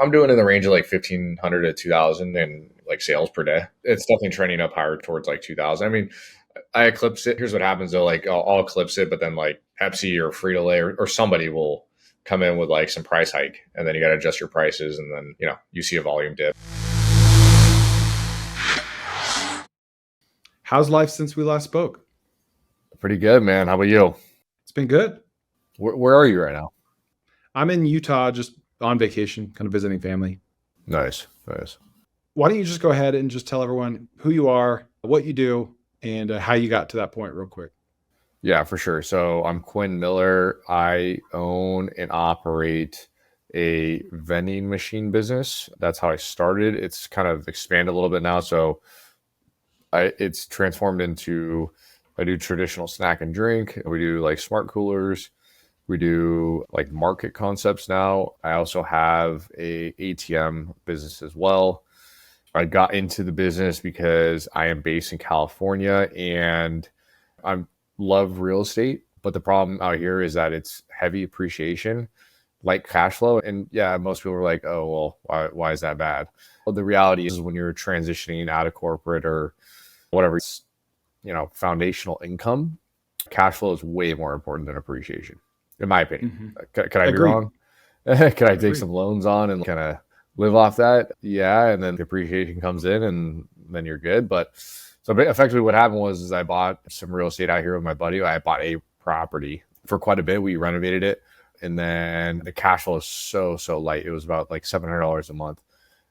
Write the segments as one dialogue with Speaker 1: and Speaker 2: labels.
Speaker 1: I'm doing in the range of like 1,500 to 2,000 in like sales per day. It's definitely trending up higher towards like 2,000. I mean, I eclipse it. Here's what happens though. Like I'll eclipse it, but then like Pepsi or Frito-Lay or somebody will come in with like some price hike, and then you got to adjust your prices, and then, you see a volume dip.
Speaker 2: How's life since we last spoke?
Speaker 1: Pretty good, man. How about you?
Speaker 2: It's been good.
Speaker 1: Where are you right now?
Speaker 2: I'm in Utah, just on vacation, kind of visiting family.
Speaker 1: Nice.
Speaker 2: Why don't you just go ahead and just tell everyone who you are, what you do, and how you got to that point real quick.
Speaker 1: Yeah, for sure. So I'm Quinn Miller. I own and operate a vending machine business. That's how I started. It's kind of expanded a little bit now. So it's transformed into, I do traditional snack and drink. We do like smart coolers. We do like market concepts now. I also have a ATM business as well. I got into the business because I am based in California and I love real estate. But the problem out here is that it's heavy appreciation, like cash flow. And yeah, most people are like, oh, well, why is that bad? Well, the reality is when you're transitioning out of corporate or whatever, it's, foundational income, cash flow is way more important than appreciation, in my opinion. Can I be wrong? Can I take some loans on and kind of live off that? Yeah. And then the appreciation comes in and then you're good. But so effectively what happened was I bought some real estate out here with my buddy. I bought a property for quite a bit. We renovated it. And then the cash flow is so light. It was about like $700 a month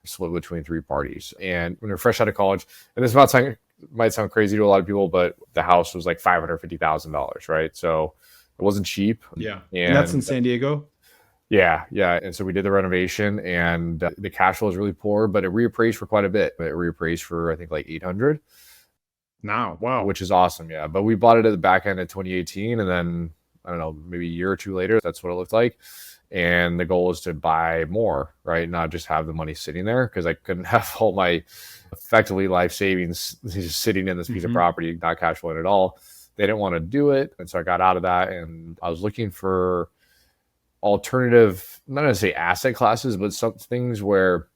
Speaker 1: split between three parties. And when you're fresh out of college, and this might sound crazy to a lot of people, but the house was like $550,000, right? So it wasn't cheap.
Speaker 2: Yeah. And that's in San Diego?
Speaker 1: Yeah. And so we did the renovation, and the cash flow is really poor, but it reappraised for quite a bit. It reappraised for, I think, like 800.
Speaker 2: Now, wow.
Speaker 1: Which is awesome. Yeah. But we bought it at the back end of 2018. And then, I don't know, maybe a year or two later, that's what it looked like. And the goal is to buy more, right? Not just have the money sitting there, because I couldn't have all my effectively life savings just sitting in this piece of property, not cash flowing at all. They didn't want to do it. And so I got out of that, and I was looking for alternative, not to say asset classes, but some things where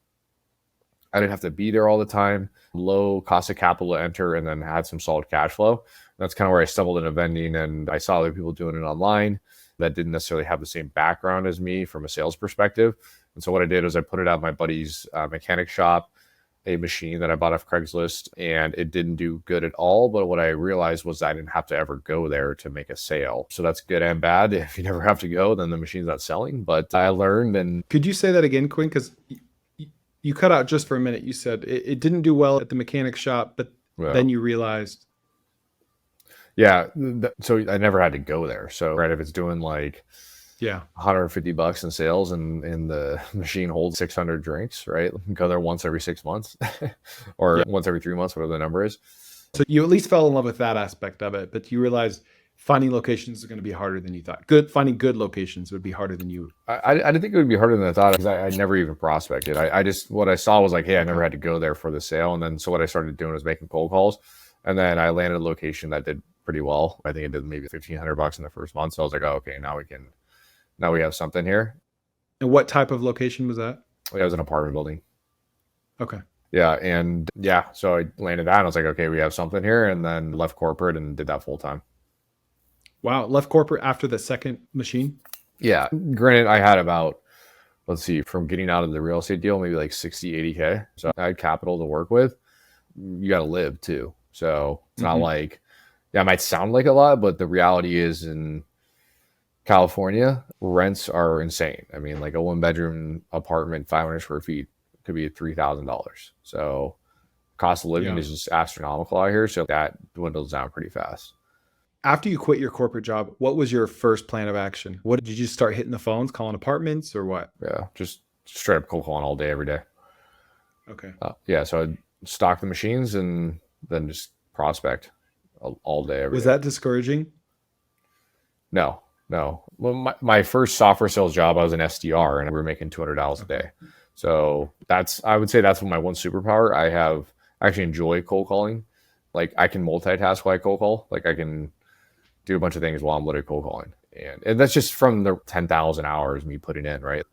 Speaker 1: I didn't have to be there all the time, low cost of capital to enter, and then had some solid cash flow. And that's kind of where I stumbled into vending, and I saw other people doing it online that didn't necessarily have the same background as me from a sales perspective. And so what I did was I put it at my buddy's mechanic shop, a machine that I bought off Craigslist, and it didn't do good at all. But what I realized was I didn't have to ever go there to make a sale. So that's good and bad. If you never have to go, then the machine's not selling. But I learned. And
Speaker 2: could you say that again, Quinn? Because you cut out just for a minute. You said it didn't do well at the mechanic shop, but then you realized.
Speaker 1: Yeah. So I never had to go there. So right, if it's doing like $150 in sales and the machine holds 600 drinks, right? Go there once every 6 months or once every 3 months, whatever the number is.
Speaker 2: So you at least fell in love with that aspect of it, but you realized finding locations is going to be harder than you thought. Finding good locations would be harder than you.
Speaker 1: I didn't think it would be harder than I thought, because I never even prospected. What I saw was like, hey, I never had to go there for the sale. And then so what I started doing was making cold calls, and then I landed a location that did pretty well. I think it did maybe $1,500 in the first month. So I was like, oh, okay, now we have something here.
Speaker 2: And what type of location was that?
Speaker 1: It was an apartment building.
Speaker 2: Okay.
Speaker 1: Yeah. And so I landed that, and I was like, okay, we have something here. And then left corporate and did that full time.
Speaker 2: Wow. Left corporate after the second machine?
Speaker 1: Yeah. Granted, I had about, from getting out of the real estate deal, maybe like 60, 80K. So I had capital to work with. You got to live too. So it's not like, it might sound like a lot, but the reality is in California, rents are insane. I mean, like a 1-bedroom apartment, 500 square feet could be $3,000. So cost of living is just astronomical out here. So that dwindles down pretty fast.
Speaker 2: After you quit your corporate job, what was your first plan of action? What did you just start hitting the phones, calling apartments, or what?
Speaker 1: Yeah, just straight up cold calling all day, every day.
Speaker 2: Okay.
Speaker 1: So I'd stock the machines and then just prospect all day, every day.
Speaker 2: Was that discouraging?
Speaker 1: No. Well, my first software sales job, I was an SDR, and we were making $200 a day. So I would say that's my one superpower. I actually enjoy cold calling. Like I can multitask while I cold call. Like I can do a bunch of things while I'm literally cold calling. And that's just from the 10,000 hours me putting in, right?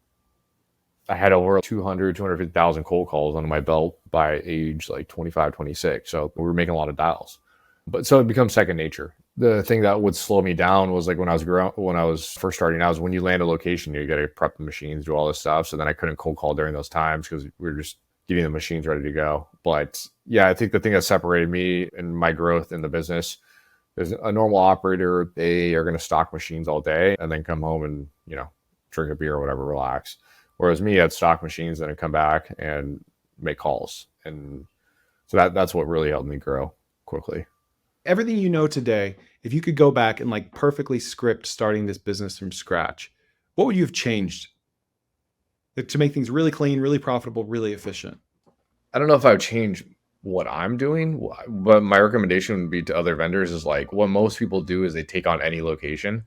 Speaker 1: I had over 200, 250,000 cold calls under my belt by age like 25, 26. So we were making a lot of dials. But so it becomes second nature. The thing that would slow me down was like when I was first starting out, is when you land a location, you got to prep the machines, do all this stuff. So then I couldn't cold call during those times because we were just getting the machines ready to go. But yeah, I think the thing that separated me and my growth in the business is a normal operator. They are going to stock machines all day and then come home and, drink a beer or whatever, relax. Whereas me, I'd stock machines and then come back and make calls. And so that's what really helped me grow quickly.
Speaker 2: Everything you know today, if you could go back and like perfectly script starting this business from scratch, what would you have changed to make things really clean, really profitable, really efficient?
Speaker 1: I don't know if I would change what I'm doing, but my recommendation would be to other vendors is like what most people do is they take on any location.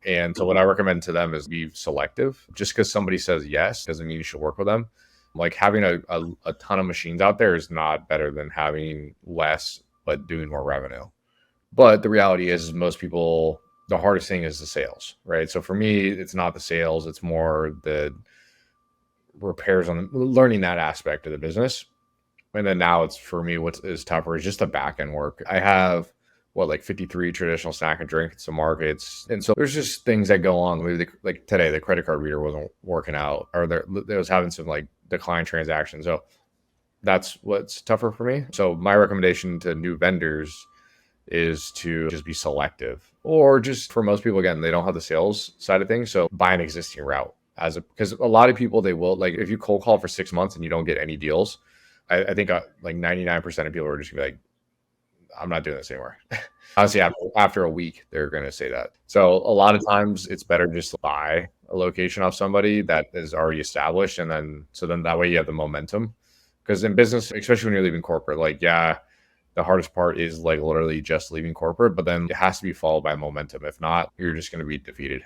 Speaker 1: And so what I recommend to them is be selective. Just because somebody says yes doesn't mean you should work with them. Like having a ton of machines out there is not better than having less but doing more revenue. But the reality is most people, the hardest thing is the sales, right? So for me, it's not the sales, it's more the repairs on learning that aspect of the business. And then now it's for me, what is tougher is just the back end work. I have like 53 traditional snack and drink at some markets. And so there's just things that go on. Maybe like today, the credit card reader wasn't working out or there was having some like decline transactions. So that's what's tougher for me. So my recommendation to new vendors is to just be selective, or just for most people, again, they don't have the sales side of things. So buy an existing route because a lot of people, they will like, if you cold call for 6 months and you don't get any deals, I think like 99% of people are just gonna be like, I'm not doing this anymore. Honestly, after a week, they're going to say that. So a lot of times it's better just to buy a location off somebody that is already established. And then that way you have the momentum. Because in business, especially when you're leaving corporate, like, yeah, the hardest part is like literally just leaving corporate, but then it has to be followed by momentum. If not, you're just going to be defeated.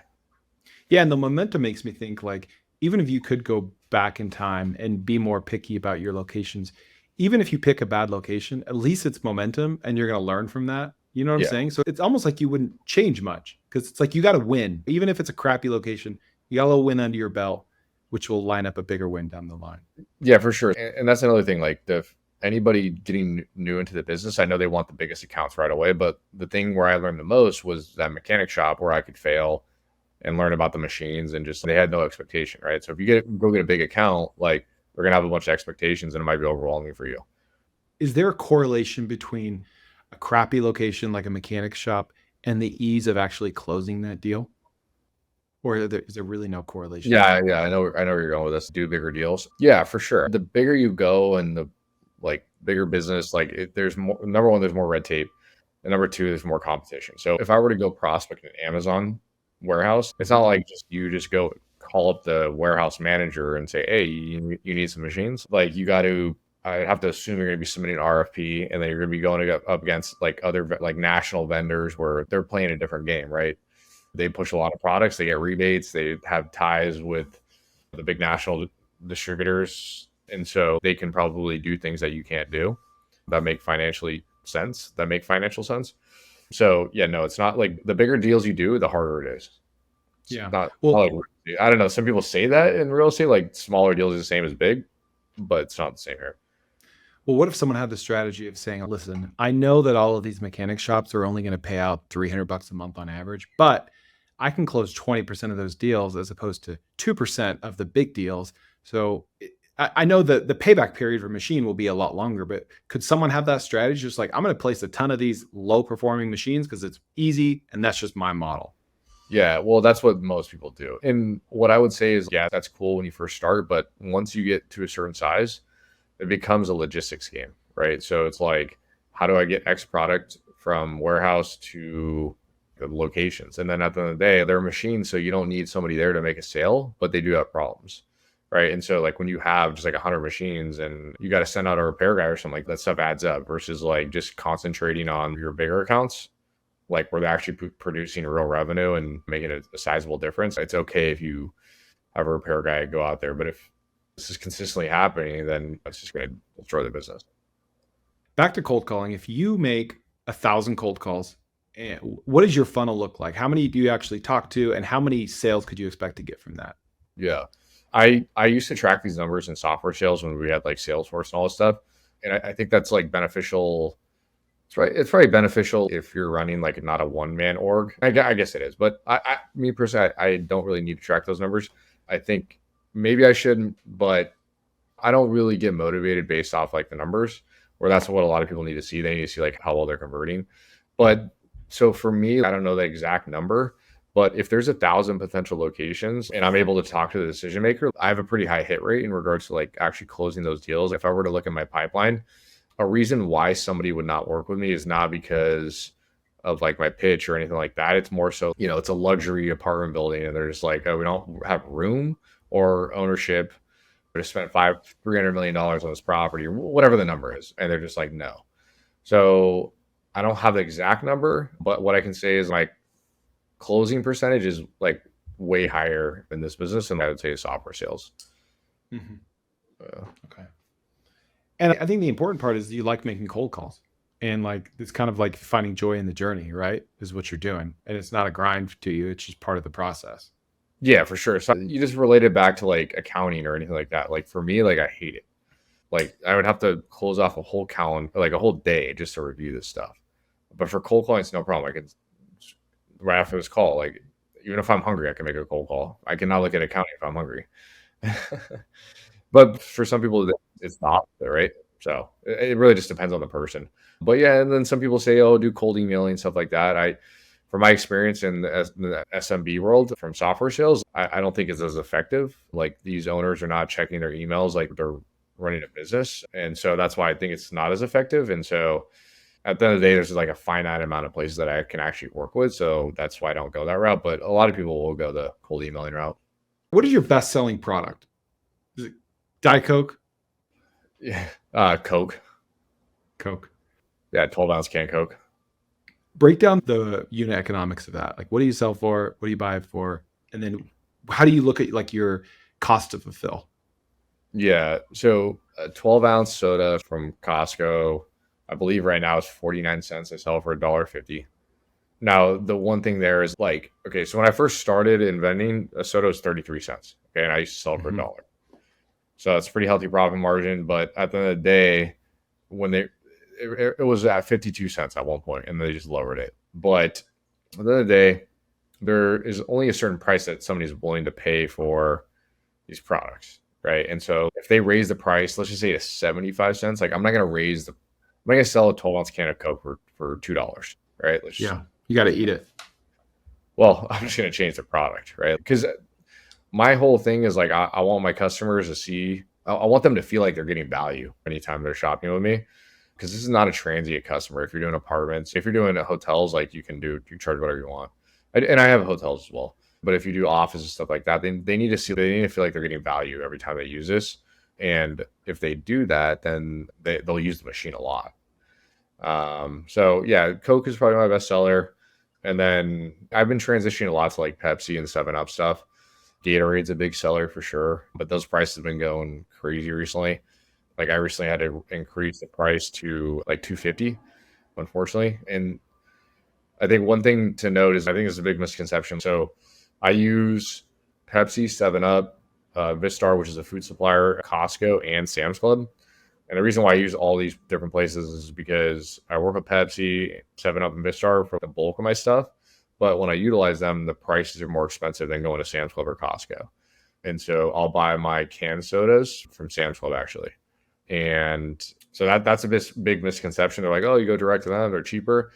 Speaker 2: Yeah, and the momentum makes me think like even if you could go back in time and be more picky about your locations, even if you pick a bad location, at least it's momentum and you're going to learn from that. You know what I'm
Speaker 1: Yeah.
Speaker 2: saying? So it's almost like you wouldn't change much because it's like you got to win. Even if it's a crappy location, you got a little win under your belt, which will line up a bigger win down the line.
Speaker 1: Yeah, for sure. And that's another thing. Like anybody getting new into the business, I know they want the biggest accounts right away. But the thing where I learned the most was that mechanic shop where I could fail and learn about the machines and just they had no expectation, right? So if you go get a big account, like they're gonna have a bunch of expectations and it might be overwhelming for you.
Speaker 2: Is there a correlation between a crappy location like a mechanic shop and the ease of actually closing that deal? Or is there really no correlation there?
Speaker 1: Yeah, I know where you're going with this. Do bigger deals. Yeah, for sure. The bigger you go and the like bigger business, like there's more. Number one, there's more red tape, and number two, there's more competition. So if I were to go prospect an Amazon warehouse, it's not like just go call up the warehouse manager and say, "Hey, you need some machines." Like you got to. I have to assume you're going to be submitting an RFP, and then you're going to be going up against like other like national vendors where they're playing a different game, right? They push a lot of products. They get rebates. They have ties with the big national distributors. And so they can probably do things that you can't do that make financial sense. So yeah, no, it's not like the bigger deals you do, the harder it is. It's
Speaker 2: Yeah.
Speaker 1: not
Speaker 2: Well,
Speaker 1: like, I don't know. Some people say that in real estate, like smaller deals are the same as big, but it's not the same here.
Speaker 2: Well, what if someone had the strategy of saying, listen, I know that all of these mechanic shops are only going to pay out $300 a month on average, but I can close 20% of those deals as opposed to 2% of the big deals. So I know that the payback period for machine will be a lot longer, but could someone have that strategy? Just like, I'm going to place a ton of these low performing machines because it's easy and that's just my model.
Speaker 1: Yeah, well, that's what most people do. And what I would say is, yeah, that's cool when you first start, but once you get to a certain size, it becomes a logistics game, right? So it's like, how do I get X product from warehouse to the locations? And then at the end of the day, they're machines, so you don't need somebody there to make a sale, but they do have problems, right? And so like when you have just like 100 machines and you got to send out a repair guy or something, like that stuff adds up versus like just concentrating on your bigger accounts, like where they're actually producing real revenue and making a sizable difference. It's okay if you have a repair guy go out there, but if this is consistently happening, then it's just going to destroy the business.
Speaker 2: Back to cold calling. If you make 1,000 cold calls, what does your funnel look like? How many do you actually talk to, and how many sales could you expect to get from that?
Speaker 1: Yeah. I used to track these numbers in software sales when we had like Salesforce and all this stuff, and I think that's like beneficial. It's right. It's probably beneficial if you're running like not a one man org. I guess it is, but me personally, I don't really need to track those numbers. I think maybe I shouldn't, but I don't really get motivated based off like the numbers, where that's what a lot of people need to see. They need to see like how well they're converting. But so for me, I don't know the exact number, but if there's 1,000 potential locations and I'm able to talk to the decision maker, I have a pretty high hit rate in regards to like actually closing those deals. If I were to look at my pipeline, a reason why somebody would not work with me is not because of like my pitch or anything like that. It's more so, it's a luxury apartment building and they're just like, oh, we don't have room or ownership to spend $300 million on this property or whatever the number is. And they're just like, no. So I don't have the exact number, but what I can say is my closing percentage is like way higher in this business than I would say software sales.
Speaker 2: Mhm.
Speaker 1: Uh,
Speaker 2: Okay. And I think the important part is you like making cold calls. And like it's kind of like finding joy in the journey, right? Is what you're doing. And it's not a grind to you, it's just part of the process.
Speaker 1: yeah, for sure. So you just relate it back to like accounting or anything like that. Like for me, like I hate it. Like I would have to close off a whole calendar, like a whole day just to review this stuff. But for cold calling, it's no problem. I can right after this call, like even if I'm hungry, I can make a cold call. I cannot look at accounting if I'm hungry. But for some people, it's the opposite, right? So it really just depends on the person. But yeah, and then some people say, "Oh, do cold emailing stuff like that." From my experience in the SMB world from software sales, I don't think it's as effective. Like these owners are not checking their emails like they're running a business, and so that's why I think it's not as effective. And so at the end of the day, there's like a finite amount of places that I can actually work with, so that's why I don't go that route. But a lot of people will go the cold emailing route.
Speaker 2: What is your best selling product? Is it Diet Coke?
Speaker 1: Yeah, Coke.
Speaker 2: Coke.
Speaker 1: Yeah, 12-ounce can Coke.
Speaker 2: Break down the unit economics of that. Like what do you sell for? What do you buy it for? And then how do you look at like your cost to fulfill?
Speaker 1: Yeah. So a 12-ounce soda from Costco, I believe right now is 49 cents. I sell it for $1.50. Now, the one thing there is like, okay, so when I first started in vending, a soda was 33 cents. Okay. And I used to sell it for a
Speaker 2: Mhm.
Speaker 1: dollar. So that's a pretty healthy profit margin. But at the end of the day, when it was at 52 cents at one point and they just lowered it. But at the end of the day, there is only a certain price that somebody's willing to pay for these products, right? And so if they raise the price, let's just say to 75 cents, like I'm not gonna sell a 12-ounce can of Coke for $2, right?
Speaker 2: Yeah. You got to eat it.
Speaker 1: Well, I'm just gonna change the product, right? Because my whole thing is like I want my customers to see, I want them to feel like they're getting value anytime they're shopping with me. Because this is not a transient customer. If you're doing apartments, if you're doing hotels, like you charge whatever you want. And I have hotels as well. But if you do office and stuff like that, then they need to feel like they're getting value every time they use this. And if they do that, then they'll use the machine a lot. So yeah, Coke is probably my best seller. And then I've been transitioning a lot to like Pepsi and 7 Up stuff. Gatorade's a big seller for sure, but those prices have been going crazy recently. Like I recently had to increase the price to like 250, unfortunately. And I think one thing to note is I think it's a big misconception. So I use Pepsi, 7 Up, Vistar, which is a food supplier, Costco, and Sam's Club. And the reason why I use all these different places is because I work with Pepsi, 7 Up, and Vistar for the bulk of my stuff. But when I utilize them, the prices are more expensive than going to Sam's Club or Costco. And so I'll buy my canned sodas from Sam's Club actually. And so that's a big misconception. They're like, oh, you go direct to them, they're cheaper.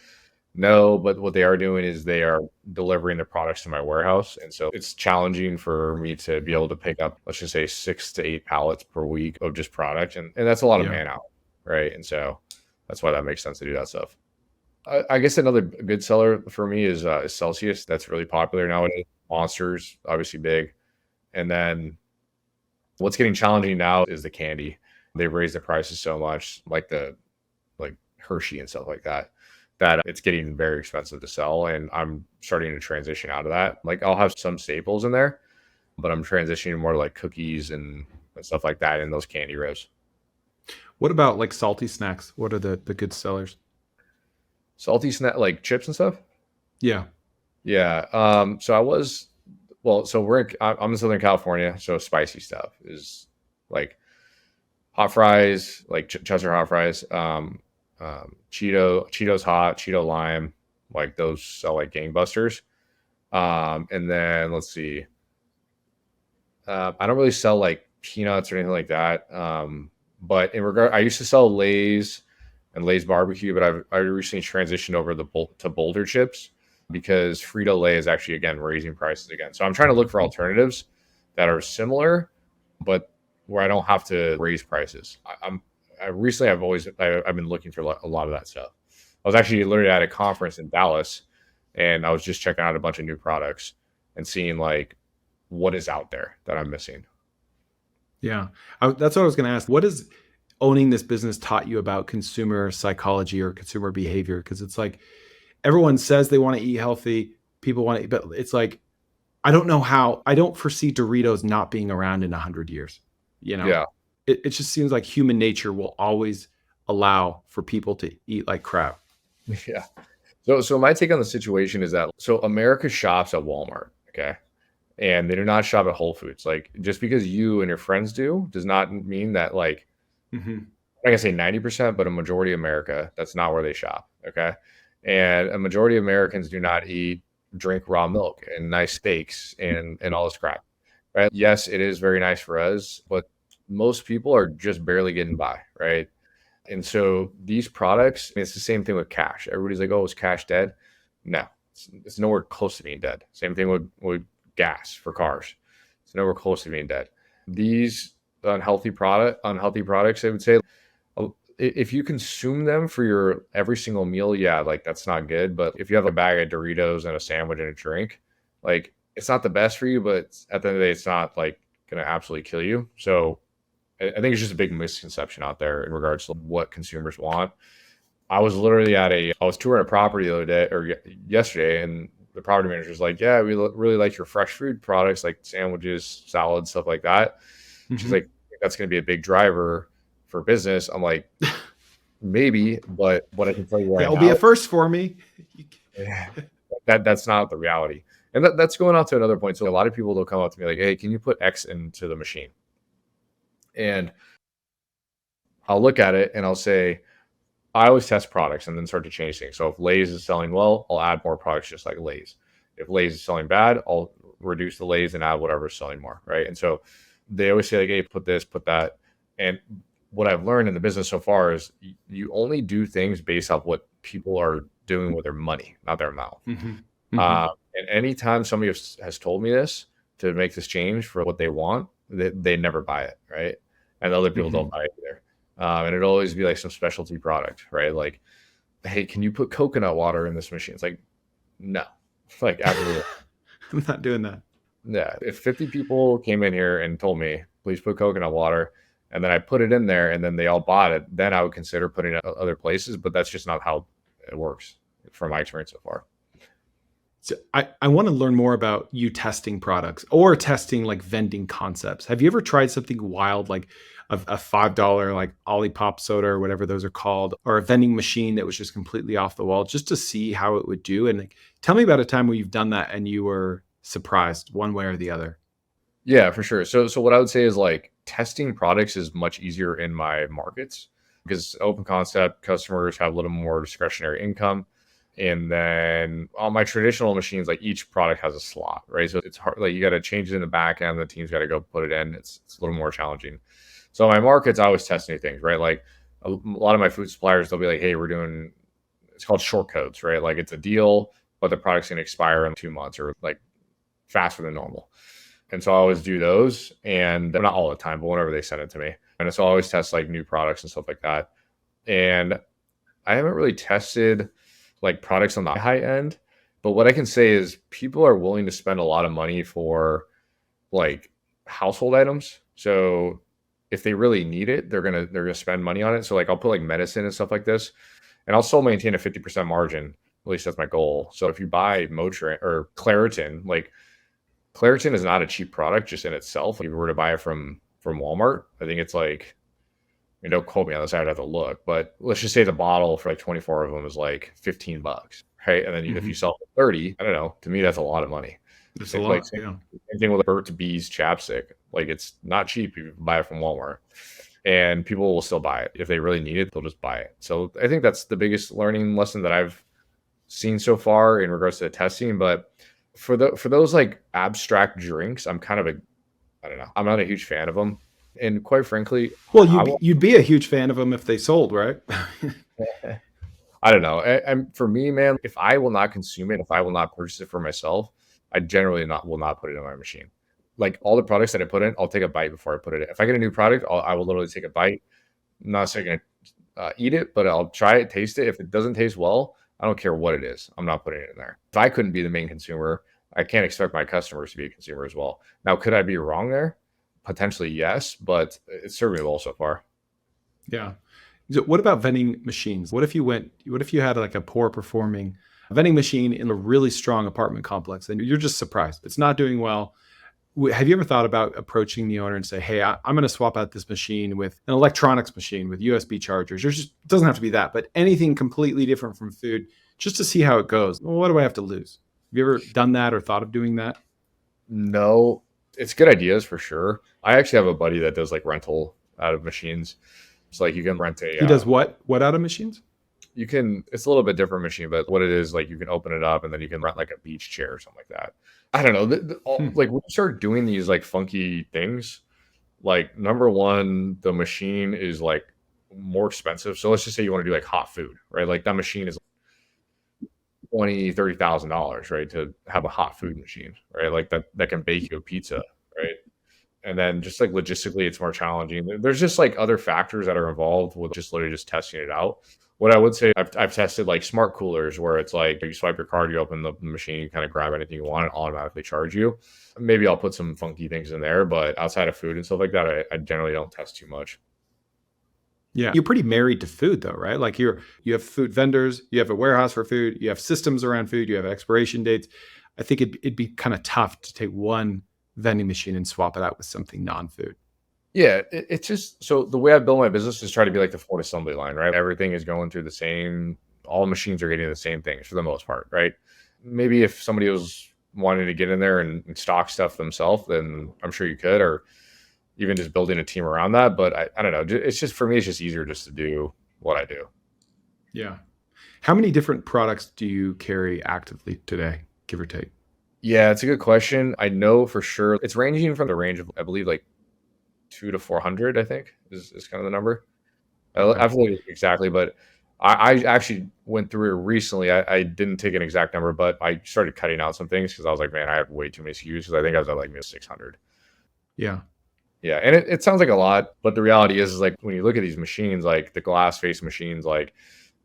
Speaker 1: No, but what they are doing is they are delivering the products to my warehouse. And so it's challenging for me to be able to pick up, let's just say 6 to 8 pallets per week of just product. And that's a lot of
Speaker 2: Yeah.
Speaker 1: man out. Right. And so that's why that makes sense to do that stuff. I guess another good seller for me is Celsius. That's really popular nowadays. Monsters, obviously big. And then what's getting challenging now is the candy. They've raised the prices so much, like Hershey and stuff like that, that it's getting very expensive to sell. And I'm starting to transition out of that. Like I'll have some staples in there, but I'm transitioning more to like cookies and stuff like that in those candy rows.
Speaker 2: What about like salty snacks? What are the good sellers?
Speaker 1: Salty snack like chips and stuff.
Speaker 2: Yeah.
Speaker 1: Yeah. So Well, so I'm in Southern California, so spicy stuff is like hot fries, like Chester hot fries, Cheetos hot, Cheeto lime, like those sell like gangbusters. And then let's see, I don't really sell like peanuts or anything like that. But in regard, I used to sell Lay's and Lay's barbecue, but I recently transitioned over to Boulder chips because Frito Lay is actually again raising prices again. So I'm trying to look for alternatives that are similar, but where I don't have to raise prices. I've been looking for a lot of that stuff. I was actually literally at a conference in Dallas, and I was just checking out a bunch of new products and seeing like what is out there that I'm missing.
Speaker 2: Yeah. That's what I was going to ask. What has owning this business taught you about consumer psychology or consumer behavior? Because it's like everyone says they want to eat healthy. People want to eat, but it's like, I don't know how, I don't foresee Doritos not being around in 100 years. You know,
Speaker 1: Yeah,
Speaker 2: it just seems like human nature will always allow for people to eat like crap.
Speaker 1: yeah. So my take on the situation is that so America shops at Walmart, okay, and they do not shop at Whole Foods. Like just because you and your friends do does not mean that like
Speaker 2: Hmm.
Speaker 1: I'm gonna say 90%, but a majority of America, that's not where they shop. Okay. And a majority of Americans do not drink raw milk and nice steaks and all this crap. Right. Yes, it is very nice for us, but most people are just barely getting by, right? And so these products, it's the same thing with cash. Everybody's like, oh, is cash dead? No, it's nowhere close to being dead. Same thing with gas for cars. It's nowhere close to being dead. These unhealthy products, I would say, if you consume them for your every single meal, yeah, like that's not good. But if you have a bag of Doritos and a sandwich and a drink, like it's not the best for you, but at the end of the day, it's not like gonna absolutely kill you. So I think it's just a big misconception out there in regards to what consumers want. I was touring a property the other day or yesterday, and the property manager was like, "Yeah, we really like your fresh food products, like sandwiches, salads, stuff like that." She's
Speaker 2: Hmm.
Speaker 1: like, "That's going to be a big driver for business." I'm like, "Maybe, but what I can tell you right
Speaker 2: That'll be
Speaker 1: now,
Speaker 2: a first for me.
Speaker 1: yeah, that's not the reality." And that's going on to another point. So a lot of people will come up to me like, "Hey, can you put X into the machine?" And I'll look at it and I'll say, I always test products and then start to change things. So if Lay's is selling well, I'll add more products just like Lay's. If Lay's is selling bad, I'll reduce the Lay's and add whatever's selling more, right? And so they always say like, hey, put this, put that. And what I've learned in the business so far is you only do things based off what people are doing with their money, not their mouth.
Speaker 2: Hmm. Hmm.
Speaker 1: And anytime somebody has told me this to make this change for what they want, they never buy it, right? And other people don't
Speaker 2: Hmm.
Speaker 1: buy it either. And it'll always be like some specialty product, right? Like, hey, can you put coconut water in this machine? It's like, no, like absolutely,
Speaker 2: I'm not doing that.
Speaker 1: yeah. If 50 people came in here and told me, please put coconut water, and then I put it in there, and then they all bought it, then I would consider putting it other places. But that's just not how it works, from my experience so far.
Speaker 2: So I want to learn more about you testing products or testing like vending concepts. Have you ever tried something wild like a $5 like Olipop soda or whatever those are called, or a vending machine that was just completely off the wall just to see how it would do? And like, tell me about a time where you've done that and you were surprised one way or the other.
Speaker 1: Yeah, for sure. So what I would say is like testing products is much easier in my markets because open concept customers have a little more discretionary income. And then on my traditional machines, like each product has a slot, right? So it's hard, like you got to change it in the back end, the team's got to go put it in. It's a little more challenging. So my markets, I always test new things, right? Like a lot of my food suppliers, they'll be like, hey, we're doing it's called short codes, right? Like it's a deal, but the product's gonna expire in 2 months or like faster than normal. And so I always do those, and not all the time, but whenever they send it to me. And so I always test like new products and stuff like that. And I haven't really tested like products on the high end, but what I can say is people are willing to spend a lot of money for like household items. So if they really need it, they're gonna spend money on it. So like I'll put like medicine and stuff like this, and I'll still maintain a 50% margin. At least that's my goal. So if you buy Motrin or Claritin, like Claritin is not a cheap product just in itself. If you were to buy it from Walmart, I think it's like, don't quote me on this, I'd have to look, but let's just say the bottle for like 24 of them is like $15, right? And then if you
Speaker 2: Hmm.
Speaker 1: sell 30, I don't know, to me that's a lot of money.
Speaker 2: It's a
Speaker 1: Like
Speaker 2: lot.
Speaker 1: same,
Speaker 2: Yeah.
Speaker 1: same thing with Burt's Bees chapstick. Like it's not cheap. You can buy it from Walmart, and people will still buy it if they really need it. They'll just buy it. So I think that's the biggest learning lesson that I've seen so far in regards to the testing. But for those like abstract drinks, I'm kind of a I don't know. I'm not a huge fan of them, and quite frankly,
Speaker 2: Well,
Speaker 1: I won't.
Speaker 2: you'd be a huge fan of them if they sold, right?
Speaker 1: I don't know. And for me, man, if I will not consume it, if I will not purchase it for myself, I generally not will not put it in my machine. Like all the products that I put in, I'll take a bite before I put it in. If I get a new product, I will literally take a bite. I'm not saying eat it, but I'll try it, taste it. If it doesn't taste well, I don't care what it is. I'm not putting it in there. If I couldn't be the main consumer, I can't expect my customers to be a consumer as well. Now, could I be wrong there? Potentially, yes, but it's served me well so far.
Speaker 2: Yeah. So what about vending machines? What if you had like a poor performing vending machine in a really strong apartment complex and you're just surprised it's not doing well? Have you ever thought about approaching the owner and say, "Hey, I'm going to swap out this machine with an electronics machine with USB chargers"? Or just it doesn't have to be that, but anything completely different from food, just to see how it goes. Well, what do I have to lose? Have you ever done that or thought of doing that?
Speaker 1: No, it's good ideas for sure. I actually have a buddy that does like rental out of machines. It's like you can rent a
Speaker 2: He does what? What out of machines?
Speaker 1: you can it's a little bit different machine, but what it is like you can open it up and then you can rent like a beach chair or something like that. I don't know.
Speaker 2: Hmm.
Speaker 1: Like when you start doing these like funky things, like number one, the machine is like more expensive. So let's just say you want to do like hot food, right? Like that machine is 20, $30,000, right? To have a hot food machine, right? Like that can bake you a pizza, right? And then just like logistically, it's more challenging. There's just like other factors that are involved with just literally just testing it out. What I would say, I've tested like smart coolers where it's like you swipe your card, you open the machine, you kind of grab anything you want, and automatically charge you. Maybe I'll put some funky things in there, but outside of food and stuff like that, I generally don't test too much.
Speaker 2: Yeah. You're pretty married to food though, right? Like you have food vendors, you have a warehouse for food, you have systems around food, you have expiration dates. I think it'd be kind of tough to take one vending machine and swap it out with something non-food.
Speaker 1: Yeah, it's just so the way I build my business is try to be like the Ford assembly line, right? Everything is going through the same, all machines are getting the same things for the most part, right? Maybe if somebody was wanting to get in there and stock stuff themselves, then I'm sure you could, or even just building a team around that. But I don't know. It's just for me, it's just easier just to do what I do.
Speaker 2: Yeah. How many different products do you carry actively today, give or take?
Speaker 1: Yeah, it's a good question. I know for sure it's ranging from the range of, I believe, like 2 to 400, I think is kind of the number.
Speaker 2: Okay.
Speaker 1: I forget exactly, but I actually went through it recently. I didn't take an exact number, but I started cutting out some things because I was like, man, I have way too many SKUs because I think I was at like maybe 600.
Speaker 2: Yeah.
Speaker 1: Yeah, and it sounds like a lot, but the reality is like when you look at these machines, like the glass face machines, like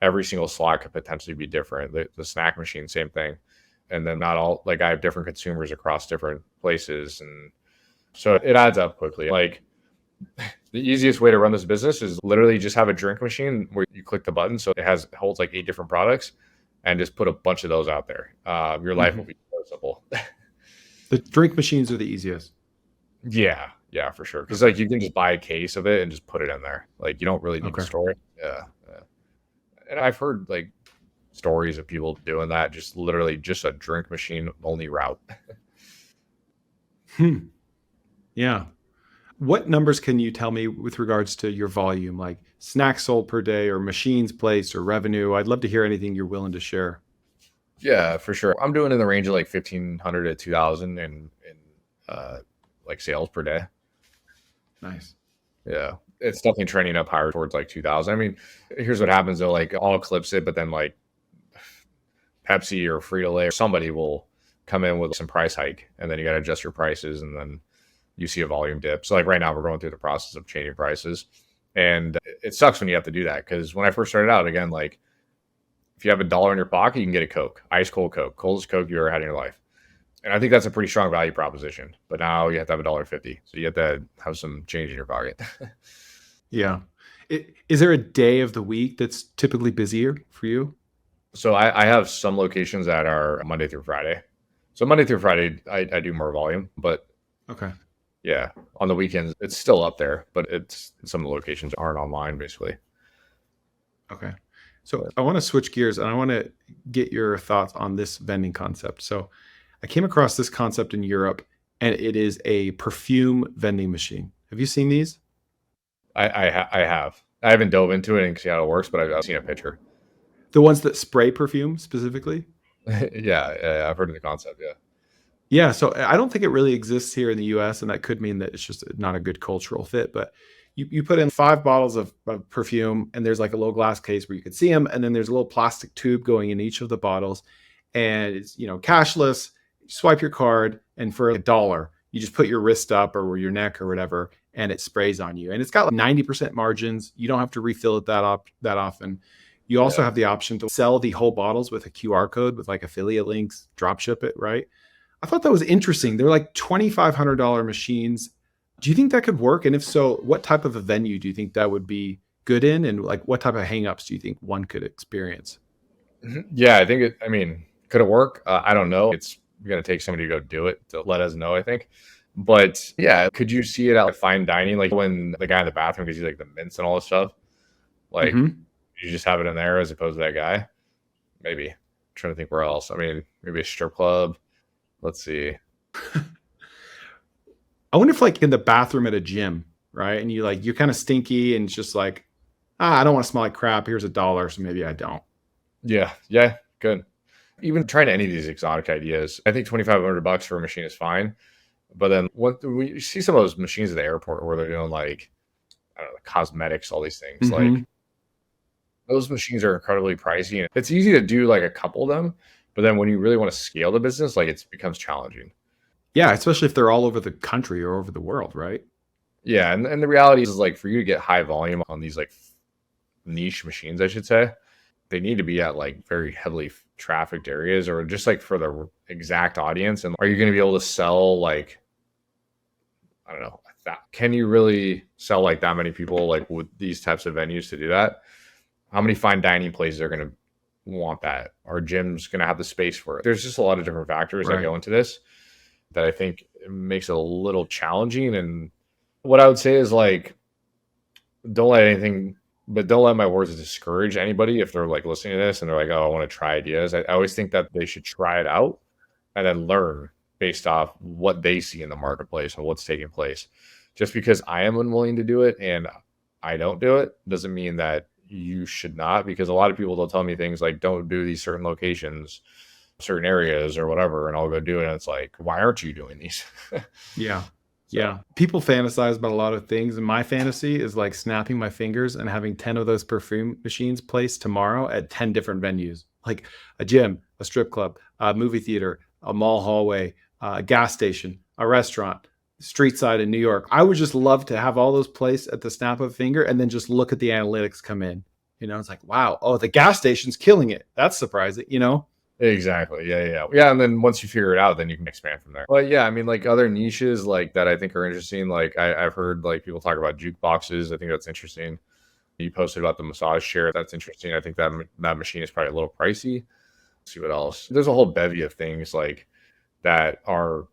Speaker 1: every single slot could potentially be different. The snack machine, same thing. And then not all like I have different consumers across different places, and so it adds up quickly. Like the easiest way to run this business is literally just have a drink machine where you click the button, so it holds like 8 different products, and just put a bunch of those out there. Your life will
Speaker 2: Mhm.
Speaker 1: be so simple.
Speaker 2: The drink machines are the easiest.
Speaker 1: Yeah, yeah, for sure. Because
Speaker 2: Okay.
Speaker 1: like you can just buy a case of it and just put it in there. Like you don't really need to
Speaker 2: Okay.
Speaker 1: store it. Yeah, yeah. And I've heard like stories of people doing that, just literally just a drink machine only route.
Speaker 2: Hmm. Yeah. What numbers can you tell me with regards to your volume, like snacks sold per day or machines placed or revenue? I'd love to hear anything you're willing to share.
Speaker 1: Yeah, for sure. I'm doing in the range of like 1,500 to 2,000 in uh like sales per day.
Speaker 2: Nice.
Speaker 1: Yeah. It's definitely trending up higher towards like 2,000. I mean, here's what happens though, like I'll eclipse it, but then like Pepsi or Frito-Lay or somebody will come in with some price hike and then you got to adjust your prices and then you see a volume dip. So like right now we're going through the process of changing prices and it sucks when you have to do that because when I first started out again, like if you have $1 in your pocket, you can get a Coke, ice cold Coke, coldest Coke you ever had in your life. And I think that's a pretty strong value proposition. But now you have to have $1.50. So you have to have some change in your pocket.
Speaker 2: Yeah. Is there a day of the week that's typically busier for you?
Speaker 1: So I have some locations that are Monday through Friday. So Monday through Friday, I do more volume, but
Speaker 2: Okay.
Speaker 1: yeah, on the weekends it's still up there, but it's some of the locations aren't online basically.
Speaker 2: Okay. So
Speaker 1: But
Speaker 2: I want to switch gears and I want to get your thoughts on this vending concept. So I came across this concept in Europe, and it is a perfume vending machine. Have you seen these?
Speaker 1: I have. I haven't dove into it and see how it works, but I've seen a picture.
Speaker 2: The ones that spray perfume specifically?
Speaker 1: Yeah, I've heard of the concept. Yeah,
Speaker 2: Yeah, so I don't think it really exists here in the US, and that could mean that it's just not a good cultural fit. But you put in 5 bottles of perfume, and there's like a little glass case where you can see them, and then there's a little plastic tube going in each of the bottles, and it's cashless. You swipe your card, and for $1, you just put your wrist up or your neck or whatever, and it sprays on you. And it's got like 90% margins. You don't have to refill it that often. You also
Speaker 1: yeah.
Speaker 2: have the option to sell the whole bottles with a QR code with like affiliate links, drop ship it, right? I thought that was interesting. They're like $2,500 machines. Do you think that could work? And if so, what type of a venue do you think that would be good in? And like what type of hangups do you think one could experience?
Speaker 1: Yeah, I think it. I mean, could it work? I don't know. It's gonna take somebody to go do it to let us know, I think. But yeah, could you see it at like fine dining, like when the guy in the bathroom gives you like the mints and all this stuff? Like
Speaker 2: Hmm.
Speaker 1: you just have it in there as opposed to that guy. Maybe. I'm trying to think where else. I mean, maybe a strip club. Let's see.
Speaker 2: I wonder if like in the bathroom at a gym, right? And you're kind of stinky and it's just like, I don't want to smell like crap. Here's $1, so maybe I don't.
Speaker 1: Yeah, good. Even trying any of these exotic ideas, I think $2,500 for a machine is fine. But then what we see some of those machines at the airport where they're doing like I don't know, cosmetics, all these things.
Speaker 2: Hmm.
Speaker 1: Like those machines are incredibly pricey, and it's easy to do like a couple of them. But then when you really want to scale the business, like it becomes challenging.
Speaker 2: Yeah, especially if they're all over the country or over the world, right?
Speaker 1: Yeah, and the reality is like for you to get high volume on these like niche machines, I should say, they need to be at like very heavily trafficked areas or just like for the exact audience. And are you going to be able to sell like I don't know that? Can you really sell like that many people like with these types of venues to do that? How many fine dining places are going to want that? Are gyms going to have the space for it? There's just a lot of different factors that
Speaker 2: Right.
Speaker 1: go into this that I think makes it a little challenging. And what I would say is like, don't let anything, but don't let my words discourage anybody if they're like listening to this and they're like, oh, I want to try ideas. I always think that they should try it out and then learn based off what they see in the marketplace and what's taking place. Just because I am unwilling to do it and I don't do it doesn't mean that you should not. Because a lot of people will tell me things like, don't do these certain locations, certain areas, or whatever, and I'll go do it. And it's like, why aren't you doing these?
Speaker 2: Yeah.
Speaker 1: So,
Speaker 2: Yeah. People fantasize about a lot of things. And my fantasy is like snapping my fingers and having 10 of those perfume machines placed tomorrow at 10 different venues, like a gym, a strip club, a movie theater, a mall hallway, a gas station, a restaurant, street side in New York. I would just love to have all those placed at the snap of a finger and then just look at the analytics come in. It's like, wow, oh, the gas station's killing it. That's surprising.
Speaker 1: exactly. Yeah. And then once you figure it out, then you can expand from there. But yeah, I mean, like other niches like that I think are interesting. Like I've heard like people talk about jukeboxes. I think that's interesting. You posted about the massage chair. That's interesting. I think that machine is probably a little pricey. Let's see what else. There's a whole bevy of things like that are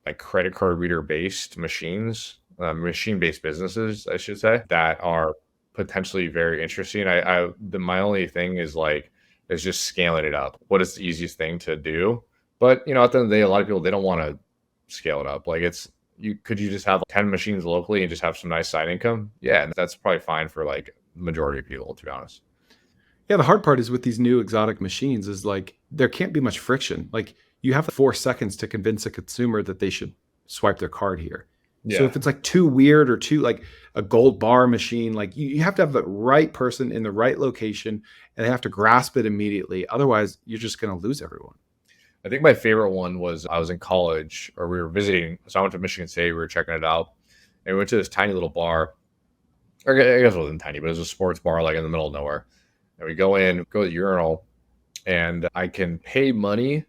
Speaker 1: like credit card reader based machines, machine based businesses, I should say, that are potentially very interesting. My only thing is just scaling it up. What is the easiest thing to do? But at the end of the day, a lot of people they don't want to scale it up. Like you just have 10 machines locally and just have some nice side income? Yeah, and that's probably fine for like majority of people, to be honest.
Speaker 2: Yeah, the hard part is with these new exotic machines is like there can't be much friction. Like you have 4 seconds to convince a consumer that they should swipe their card here. So
Speaker 1: Yeah.
Speaker 2: if it's like too weird or too like a gold bar machine, like you have to have the right person in the right location and they have to grasp it immediately. Otherwise, you're just going to lose everyone.
Speaker 1: I think my favorite one was I was in college or we were visiting. So I went to Michigan State. We were checking it out. And we went to this tiny little bar. Or I guess it wasn't tiny, but it was a sports bar like in the middle of nowhere. And we go in, go to the urinal, and I can pay money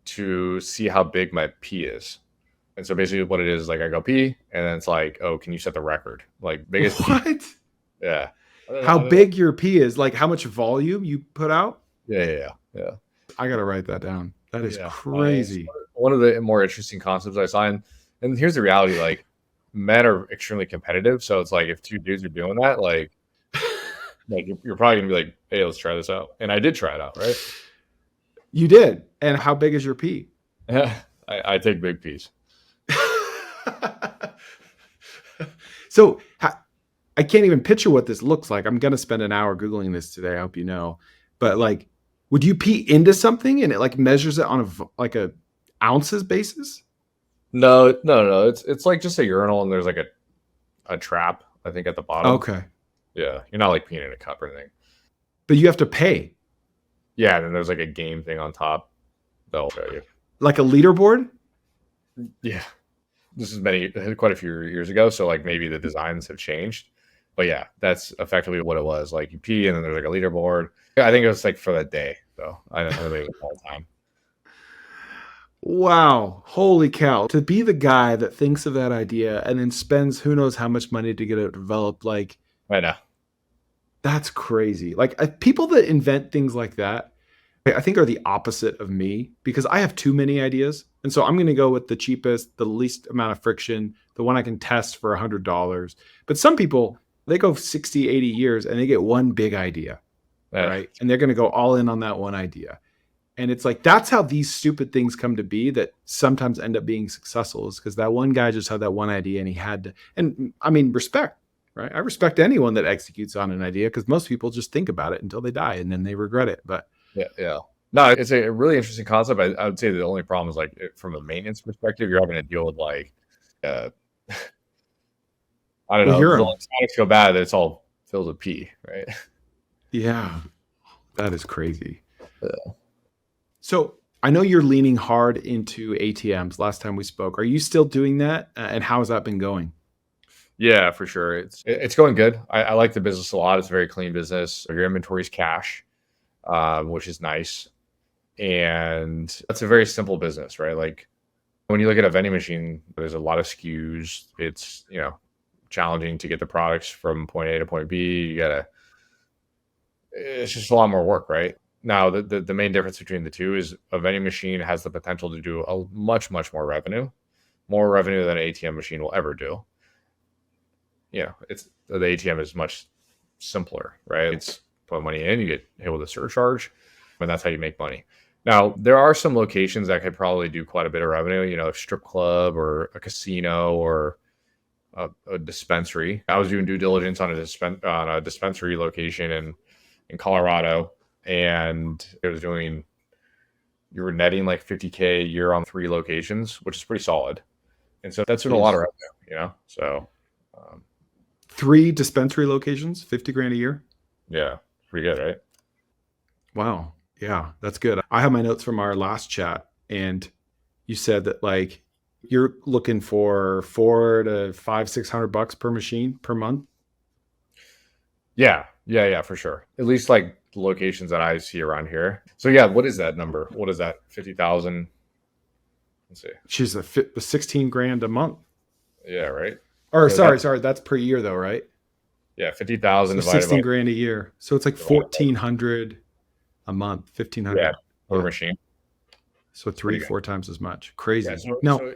Speaker 1: to see how big my pee is. And so basically what it is like I go pee, and then it's like, oh, can you set the record? Like biggest pee.
Speaker 2: What?
Speaker 1: Yeah.
Speaker 2: How
Speaker 1: I don't know.
Speaker 2: big your pee is, like how much volume you put out?
Speaker 1: Yeah.
Speaker 2: I got to write that down. That is
Speaker 1: Yeah. It's
Speaker 2: crazy.
Speaker 1: one of the more interesting concepts I saw. And here's the reality, like men are extremely competitive. So it's like if two dudes are doing that, like you're probably gonna be like, hey, let's try this out. And I did try it out, right?
Speaker 2: You did. And how big is your pee?
Speaker 1: I take big piece.
Speaker 2: So I can't even picture what this looks like. I'm going to spend an hour Googling this today. I hope you know. But like, would you pee into something and it like measures it on like a ounces basis?
Speaker 1: No. It's like just a urinal, and there's like a trap, I think, at the bottom.
Speaker 2: Okay.
Speaker 1: Yeah, you're not like peeing in a cup or anything.
Speaker 2: But you have to pay.
Speaker 1: Yeah, and then there's like a game thing on top that'll show you.
Speaker 2: Like a leaderboard?
Speaker 1: Yeah, this is quite a few years ago, so like maybe the designs have changed. But yeah, that's effectively what it was. Like you pee, and then there's like a leaderboard. Yeah, I think it was like for that day, though. I don't think it was all the time.
Speaker 2: Wow. Holy cow. To be the guy that thinks of that idea and then spends who knows how much money to get it developed, like,
Speaker 1: I know.
Speaker 2: that's crazy. Like, people that invent things like that, I think are the opposite of me because I have too many ideas. And so I'm going to go with the cheapest, the least amount of friction, the one I can test for $100. But some people, they go 60, 80 years and they get one big idea, right? And they're going to go all in on that one idea. And it's like, that's how these stupid things come to be that sometimes end up being successful, is because that one guy just had that one idea and he had to, and I mean, respect, right? I respect anyone that executes on an idea because most people just think about it until they die and then they regret it. But
Speaker 1: yeah. No, it's a really interesting concept. I would say the only problem is like from a maintenance perspective, you're having to deal with like, uh, I don't
Speaker 2: well,
Speaker 1: know, the
Speaker 2: urine.
Speaker 1: electronics go bad, it's all filled with pee, right?
Speaker 2: Yeah, that is crazy.
Speaker 1: Yeah.
Speaker 2: So I know you're leaning hard into ATMs. Last time we spoke, are you still doing that? And how has that been going?
Speaker 1: Yeah, for sure. It's going good. I like the business a lot. It's a very clean business. Your inventory is cash, which is nice, and it's a very simple business, right? Like when you look at a vending machine, there's a lot of SKUs. It's challenging to get the products from point A to point B. It's just a lot more work, right? Now, the main difference between the two is a vending machine has the potential to do a much more revenue than an ATM machine will ever do. It's the ATM is much simpler, right? It's put money in, you get hit with a surcharge, and that's how you make money. Now, there are some locations that could probably do quite a bit of revenue, a strip club or a casino or a dispensary. I was doing due diligence on a dispensary location in Colorado, and it was doing, you were netting like 50K a year on 3 locations, which is pretty solid. And so that's doing a lot of revenue, So,
Speaker 2: 3 dispensary locations, 50 grand a year.
Speaker 1: yeah, pretty good, right?
Speaker 2: Wow. Yeah, that's good. I have my notes from our last chat, and you said that like you're looking for $400 to $500-600 per machine per month.
Speaker 1: Yeah, for sure. At least like the locations that I see around here. So yeah, what is that number? What is that? 50,000? Let's see.
Speaker 2: She's the 16 grand a month.
Speaker 1: Yeah, right.
Speaker 2: Or sorry, that's per year though, right?
Speaker 1: Yeah, 50,000
Speaker 2: so
Speaker 1: divided
Speaker 2: 16
Speaker 1: by
Speaker 2: grand a year. So it's like 1,400 a month, 1,500
Speaker 1: per machine.
Speaker 2: So 3-4 times as much. Crazy.
Speaker 1: Yeah,
Speaker 2: No.
Speaker 1: So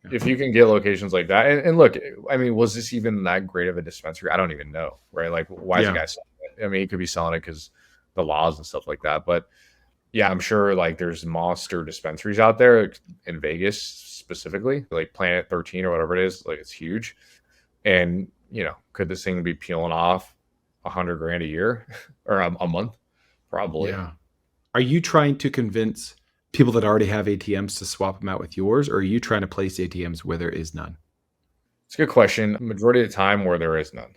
Speaker 1: if you can get locations like that, and look, I mean, was this even that great of a dispensary? I don't even know, right? Like, why is the guy selling it? I mean, he could be selling it because the laws and stuff like that. But yeah, I'm sure like there's monster dispensaries out there in Vegas specifically, like Planet 13 or whatever it is. Like it's huge, and could this thing be peeling off 100 grand a year or a month? Probably.
Speaker 2: Yeah. Are you trying to convince people that already have ATMs to swap them out with yours, or are you trying to place ATMs where there is none?
Speaker 1: It's a good question. Majority of the time where there is none.